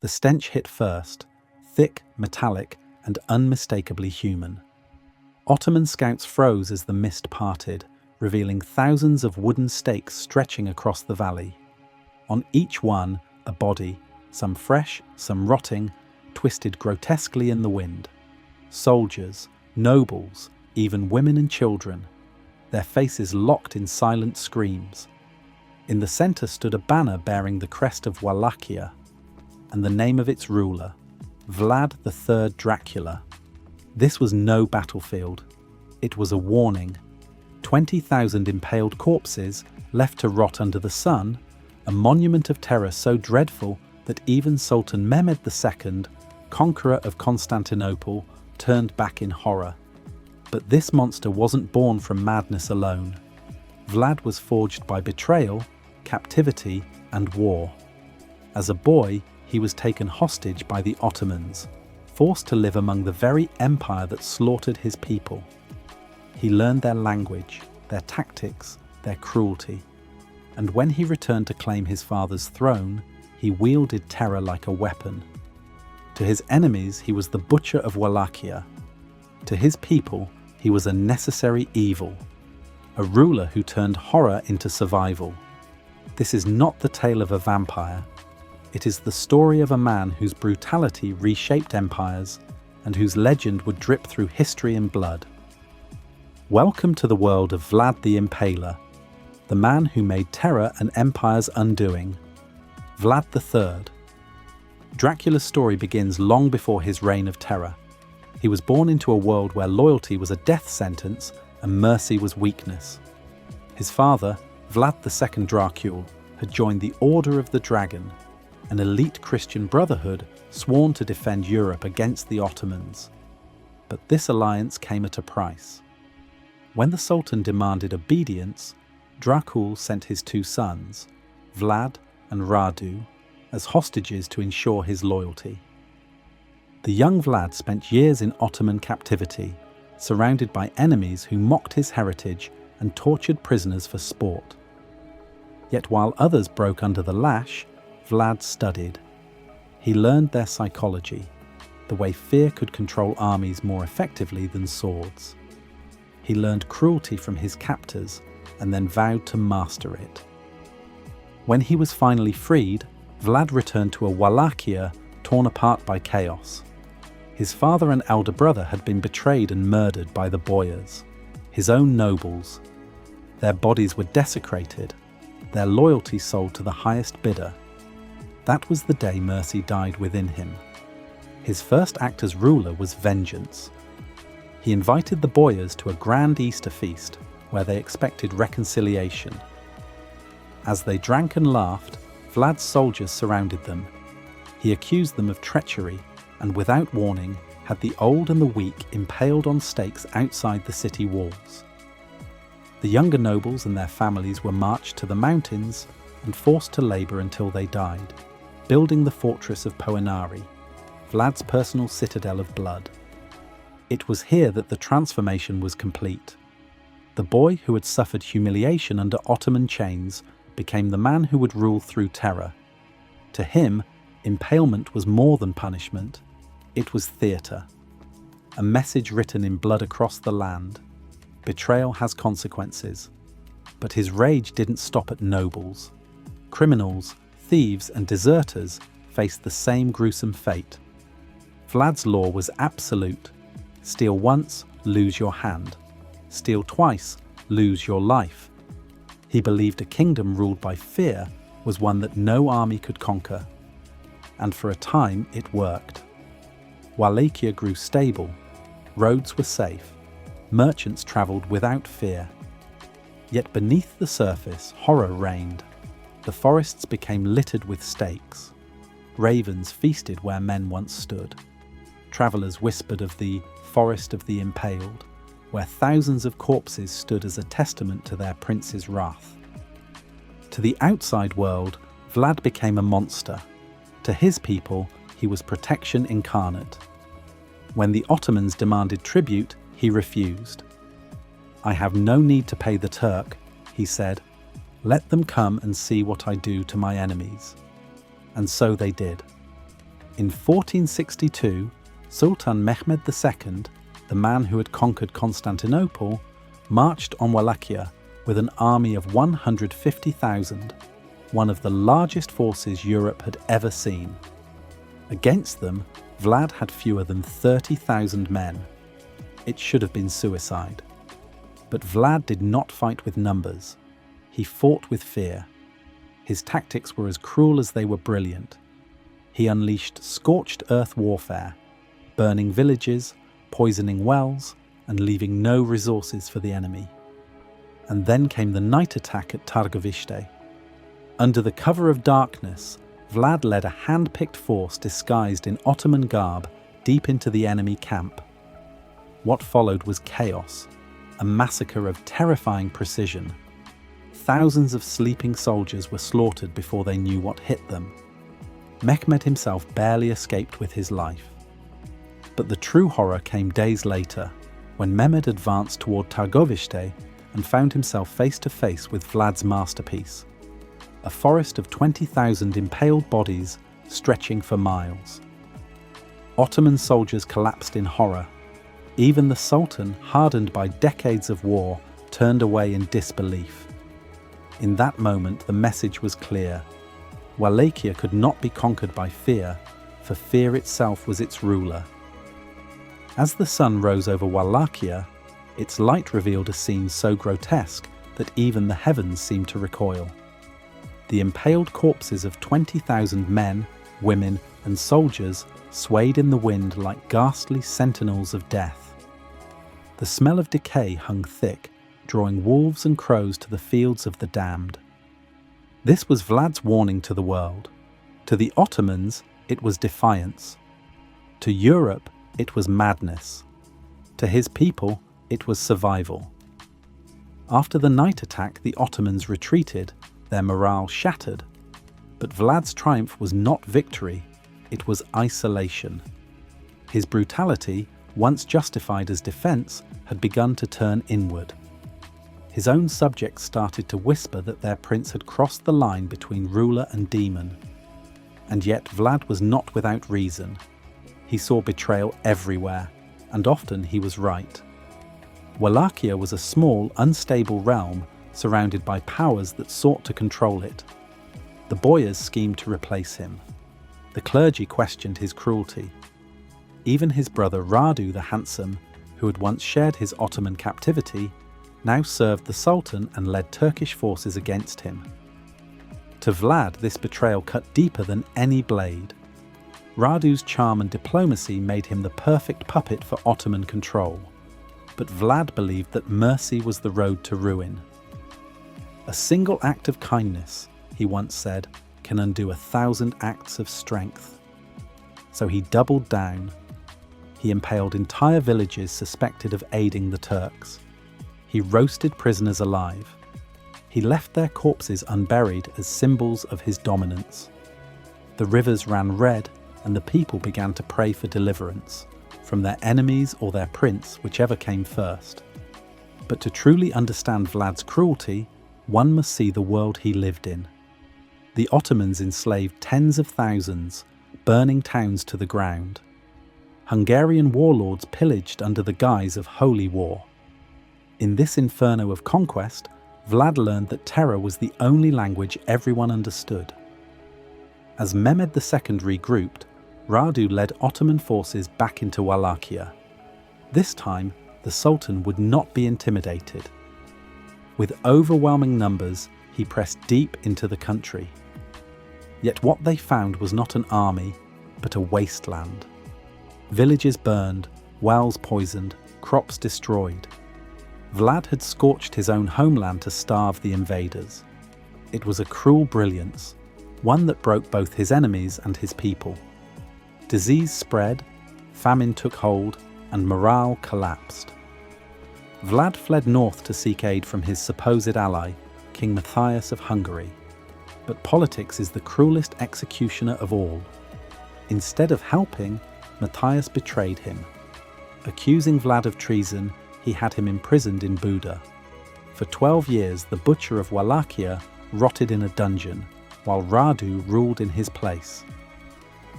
The stench hit first, thick, metallic, and unmistakably human. Ottoman scouts froze as the mist parted, revealing thousands of wooden stakes stretching across the valley. On each one, a body, some fresh, some rotting, twisted grotesquely in the wind. Soldiers, nobles, even women and children, their faces locked in silent screams. In the center stood a banner bearing the crest of Wallachia and the name of its ruler, Vlad the Dracula. This was no battlefield. It was a warning. 20,000 impaled corpses left to rot under the sun, a monument of terror so dreadful that even Sultan Mehmed II, conqueror of Constantinople, turned back in horror. But this monster wasn't born from madness alone. Vlad was forged by betrayal, captivity, and war. As a boy, he was taken hostage by the Ottomans, forced to live among the very empire that slaughtered his people. He learned their language, their tactics, their cruelty. And when he returned to claim his father's throne, he wielded terror like a weapon. To his enemies, he was the butcher of Wallachia. To his people, he was a necessary evil, a ruler who turned horror into survival. This is not the tale of a vampire. It is the story of a man whose brutality reshaped empires and whose legend would drip through history and blood. Welcome to the world of Vlad the Impaler, the man who made terror an empire's undoing. Vlad III. Dracula's story begins long before his reign of terror. He was born into a world where loyalty was a death sentence and mercy was weakness. His father, Vlad II Dracula, had joined the Order of the Dragon, an elite Christian brotherhood sworn to defend Europe against the Ottomans. But this alliance came at a price. When the Sultan demanded obedience, Dracula sent his two sons, Vlad and Radu, as hostages to ensure his loyalty. The young Vlad spent years in Ottoman captivity, surrounded by enemies who mocked his heritage and tortured prisoners for sport. Yet while others broke under the lash, Vlad studied. He learned their psychology, the way fear could control armies more effectively than swords. He learned cruelty from his captors and then vowed to master it. When he was finally freed, Vlad returned to a Wallachia torn apart by chaos. His father and elder brother had been betrayed and murdered by the boyars, his own nobles. Their bodies were desecrated, their loyalty sold to the highest bidder. That was the day mercy died within him. His first act as ruler was vengeance. He invited the boyars to a grand Easter feast where they expected reconciliation. As they drank and laughed, Vlad's soldiers surrounded them. He accused them of treachery and without warning had the old and the weak impaled on stakes outside the city walls. The younger nobles and their families were marched to the mountains and forced to labor until they died, building the fortress of Poenari, Vlad's personal citadel of blood. It was here that the transformation was complete. The boy who had suffered humiliation under Ottoman chains became the man who would rule through terror. To him, impalement was more than punishment. It was theatre. A message written in blood across the land. Betrayal has consequences. But his rage didn't stop at nobles. Criminals, thieves, and deserters faced the same gruesome fate. Vlad's law was absolute. Steal once, lose your hand. Steal twice, lose your life. He believed a kingdom ruled by fear was one that no army could conquer. And for a time, it worked. Wallachia grew stable. Roads were safe. Merchants travelled without fear. Yet beneath the surface, horror reigned. The forests became littered with stakes. Ravens feasted where men once stood. Travellers whispered of the Forest of the Impaled, where thousands of corpses stood as a testament to their prince's wrath. To the outside world, Vlad became a monster. To his people, he was protection incarnate. When the Ottomans demanded tribute, he refused. "I have no need to pay the Turk," he said. "Let them come and see what I do to my enemies." And so they did. In 1462, Sultan Mehmed II, the man who had conquered Constantinople, marched on Wallachia with an army of 150,000, one of the largest forces Europe had ever seen. Against them, Vlad had fewer than 30,000 men. It should have been suicide. But Vlad did not fight with numbers. He fought with fear. His tactics were as cruel as they were brilliant. He unleashed scorched earth warfare, burning villages, poisoning wells, and leaving no resources for the enemy. And then came the night attack at Targoviste. Under the cover of darkness, Vlad led a hand-picked force disguised in Ottoman garb deep into the enemy camp. What followed was chaos, a massacre of terrifying precision. Thousands of sleeping soldiers were slaughtered before they knew what hit them. Mehmed himself barely escaped with his life. But the true horror came days later, when Mehmed advanced toward Targoviste and found himself face to face with Vlad's masterpiece, a forest of 20,000 impaled bodies stretching for miles. Ottoman soldiers collapsed in horror. Even the Sultan, hardened by decades of war, turned away in disbelief. In that moment, the message was clear. Wallachia could not be conquered by fear, for fear itself was its ruler. As the sun rose over Wallachia, its light revealed a scene so grotesque that even the heavens seemed to recoil. The impaled corpses of 20,000 men, women, and soldiers swayed in the wind like ghastly sentinels of death. The smell of decay hung thick, drawing wolves and crows to the fields of the damned. This was Vlad's warning to the world. To the Ottomans, it was defiance. To Europe, it was madness. To his people, it was survival. After the night attack, the Ottomans retreated, their morale shattered. But Vlad's triumph was not victory, it was isolation. His brutality, once justified as defense, had begun to turn inward. His own subjects started to whisper that their prince had crossed the line between ruler and demon. And yet Vlad was not without reason. He saw betrayal everywhere, and often he was right. Wallachia was a small, unstable realm surrounded by powers that sought to control it. The boyars schemed to replace him. The clergy questioned his cruelty. Even his brother Radu the Handsome, who had once shared his Ottoman captivity, now served the Sultan and led Turkish forces against him. To Vlad, this betrayal cut deeper than any blade. Radu's charm and diplomacy made him the perfect puppet for Ottoman control. But Vlad believed that mercy was the road to ruin. A single act of kindness, he once said, can undo 1,000 acts of strength. So he doubled down. He impaled entire villages suspected of aiding the Turks. He roasted prisoners alive. He left their corpses unburied as symbols of his dominance. The rivers ran red, and the people began to pray for deliverance, from their enemies or their prince, whichever came first. But to truly understand Vlad's cruelty, one must see the world he lived in. The Ottomans enslaved tens of thousands, burning towns to the ground. Hungarian warlords pillaged under the guise of holy war. In this inferno of conquest, Vlad learned that terror was the only language everyone understood. As Mehmed II regrouped, Radu led Ottoman forces back into Wallachia. This time, the Sultan would not be intimidated. With overwhelming numbers, he pressed deep into the country. Yet what they found was not an army, but a wasteland. Villages burned, wells poisoned, crops destroyed. Vlad had scorched his own homeland to starve the invaders. It was a cruel brilliance, one that broke both his enemies and his people. Disease spread, famine took hold, and morale collapsed. Vlad fled north to seek aid from his supposed ally, King Matthias of Hungary. But politics is the cruelest executioner of all. Instead of helping, Matthias betrayed him. Accusing Vlad of treason, he had him imprisoned in Buda. For 12 years, the butcher of Wallachia rotted in a dungeon, while Radu ruled in his place.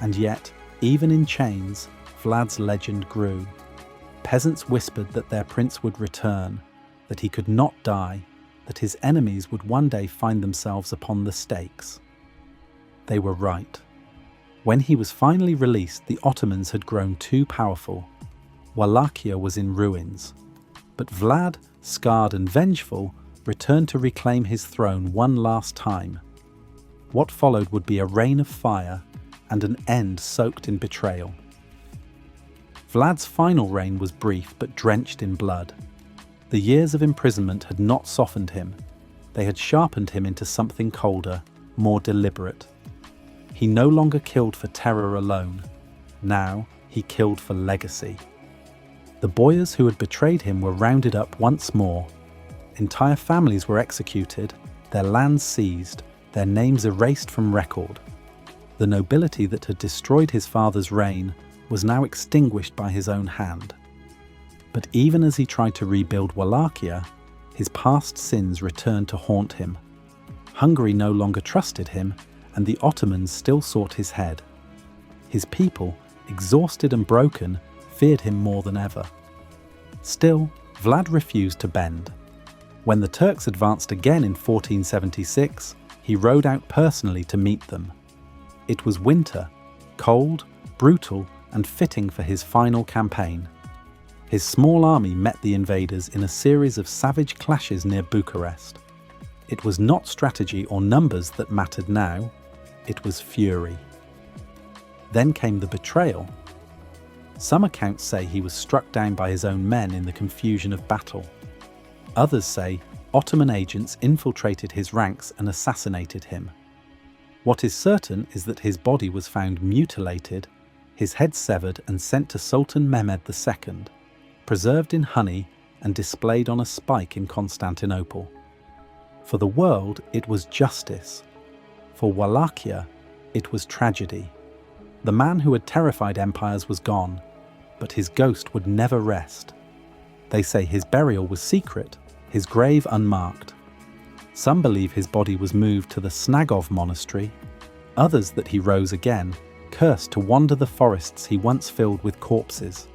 And yet, Even in chains, Vlad's legend grew. Peasants whispered that their prince would return, that he could not die, that his enemies would one day find themselves upon the stakes. They were right. When he was finally released, the Ottomans had grown too powerful. Wallachia was in ruins. But Vlad, scarred and vengeful, returned to reclaim his throne one last time. What followed would be a reign of fire and an end soaked in betrayal. Vlad's final reign was brief but drenched in blood. The years of imprisonment had not softened him. They had sharpened him into something colder, more deliberate. He no longer killed for terror alone. Now he killed for legacy. The boyars who had betrayed him were rounded up once more. Entire families were executed, their lands seized, their names erased from record. The nobility that had destroyed his father's reign was now extinguished by his own hand. But even as he tried to rebuild Wallachia, his past sins returned to haunt him. Hungary no longer trusted him, and the Ottomans still sought his head. His people, exhausted and broken, feared him more than ever. Still, Vlad refused to bend. When the Turks advanced again in 1476, he rode out personally to meet them. It was winter, cold, brutal, and fitting for his final campaign. His small army met the invaders in a series of savage clashes near Bucharest. It was not strategy or numbers that mattered now, it was fury. Then came the betrayal. Some accounts say he was struck down by his own men in the confusion of battle. Others say Ottoman agents infiltrated his ranks and assassinated him. What is certain is that his body was found mutilated, his head severed and sent to Sultan Mehmed II, preserved in honey and displayed on a spike in Constantinople. For the world, it was justice. For Wallachia, it was tragedy. The man who had terrified empires was gone, but his ghost would never rest. They say his burial was secret, his grave unmarked. Some believe his body was moved to the Snagov monastery, others that he rose again, cursed to wander the forests he once filled with corpses.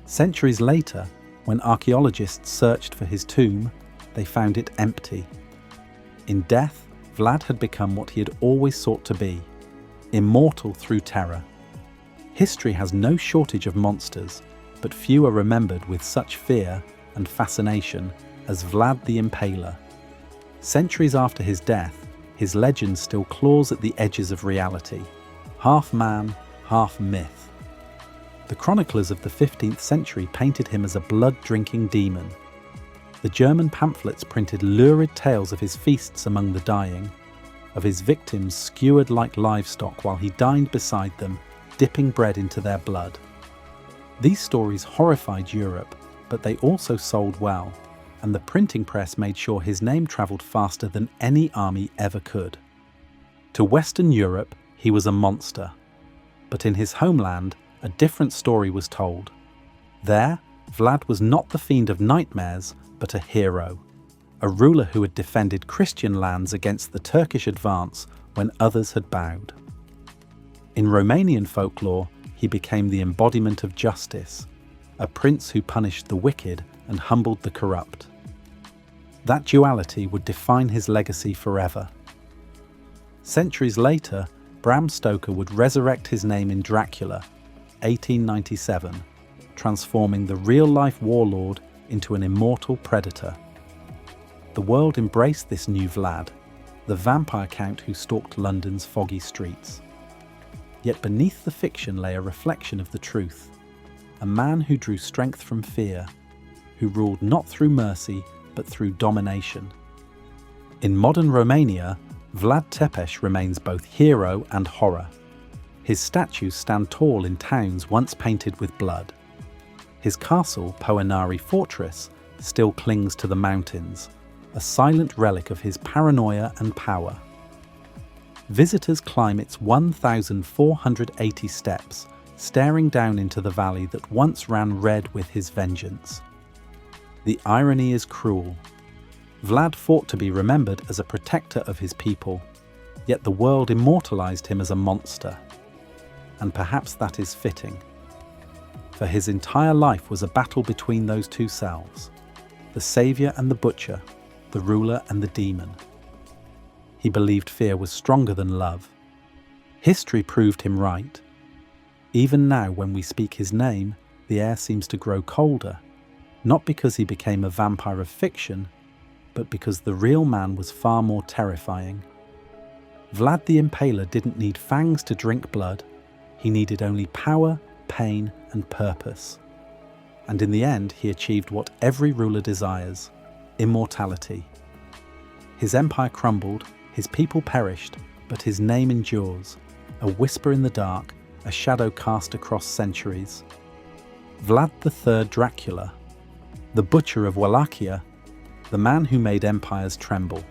Centuries later, when archaeologists searched for his tomb, they found it empty. In death, Vlad had become what he had always sought to be, immortal through terror. History has no shortage of monsters, but few are remembered with such fear and fascination as Vlad the Impaler. Centuries after his death, his legend still claws at the edges of reality, half man, half myth. The chroniclers of the 15th century painted him as a blood-drinking demon. The German pamphlets printed lurid tales of his feasts among the dying, of his victims skewered like livestock while he dined beside them, dipping bread into their blood. These stories horrified Europe, but they also sold well, and the printing press made sure his name travelled faster than any army ever could. To Western Europe, he was a monster. But in his homeland, a different story was told. There, Vlad was not the fiend of nightmares, but a hero, a ruler who had defended Christian lands against the Turkish advance when others had bowed. In Romanian folklore, he became the embodiment of justice, a prince who punished the wicked and humbled the corrupt. That duality would define his legacy forever. Centuries later, Bram Stoker would resurrect his name in Dracula, 1897, transforming the real-life warlord into an immortal predator. The world embraced this new Vlad, the vampire count who stalked London's foggy streets. Yet beneath the fiction lay a reflection of the truth, a man who drew strength from fear, who ruled not through mercy but through domination. In modern Romania, Vlad Tepes remains both hero and horror. His statues stand tall in towns once painted with blood. His castle, Poenari Fortress, still clings to the mountains, a silent relic of his paranoia and power. Visitors climb its 1,480 steps, staring down into the valley that once ran red with his vengeance. The irony is cruel. Vlad fought to be remembered as a protector of his people, yet the world immortalized him as a monster. and perhaps that is fitting. For his entire life was a battle between those two selves, the savior and the butcher, the ruler and the demon. He believed fear was stronger than love. History proved him right. Even now, when we speak his name, the air seems to grow colder, not because he became a vampire of fiction, but because the real man was far more terrifying. Vlad the Impaler didn't need fangs to drink blood. He needed only power, pain, and purpose. And in the end, he achieved what every ruler desires: immortality. His empire crumbled, his people perished, but his name endures, a whisper in the dark, a shadow cast across centuries. Vlad III Dracula, the butcher of Wallachia, the man who made empires tremble.